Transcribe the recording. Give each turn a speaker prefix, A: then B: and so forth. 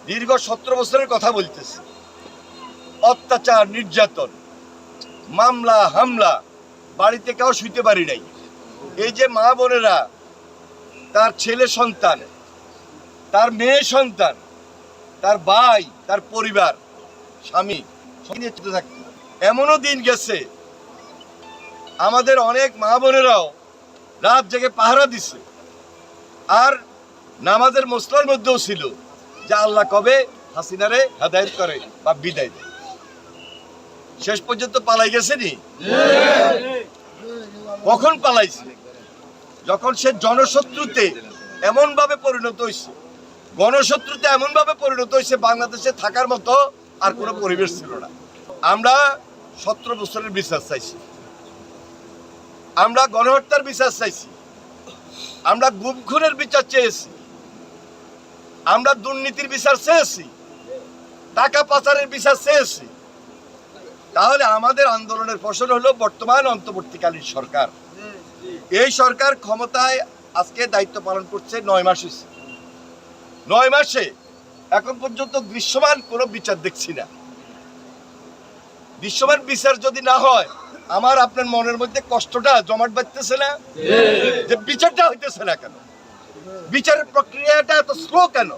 A: দীর্ঘ 17 বছরের কথা বলতেছি। অত্যাচার, নির্যাতন, মামলা হামলা, বাড়িতে কেউ শুইতে পারি নাই। এই যে মা বোনেরা তার ছেলে সন্তান, তার মেয়ে সন্তান, তার ভাই, তার পরিবার, স্বামী থাকতো। এমনও দিন গেছে আমাদের অনেক মা বোনেরাও রাত জেগে পাহারা দিছে, আর নামাজের মসলার মধ্যেও ছিল যে আল্লাহ কবে হাসিনারে হেদায়েত করে বা বিদায় দেয়। শেষ পর্যন্ত পালাই গেছে নি? কখন পালাইছে? যখন সে জনশত্রুতে এমন ভাবে পরিণত হয়েছে, গণশত্রুতে এমন ভাবে পরিণত হয়েছে, বাংলাদেশে থাকার মতো আর কোনো পরিবেশ ছিল না। আমরা 17 বছরের বিচার চাইছি, আমরা গণহত্যার বিচার চাইছি, আমরা গুম খুনের বিচার চেয়েছি, আমরা দুর্নীতির বিচার চেয়েছি, টাকা পাচারের বিচার চেয়েছি। তাহলে আমাদের আন্দোলনের ফসল হলো বর্তমান অন্তর্বর্তীকালীন সরকার। এই সরকার ক্ষমতায় আজকে দায়িত্ব পালন করছে 9 মাস হয়েছে। 9 মাসে এখন পর্যন্ত দৃশ্যমান কোনো বিচার দেখছি না। দৃশ্যমান বিচার যদি না হয়, আমার আপনার মনের মধ্যে কষ্টটা জমাট বাঁধতেছে না যে বিচারটা হইতেছে না কেন, বিচারের প্রক্রিয়াটা এত স্লো কেন?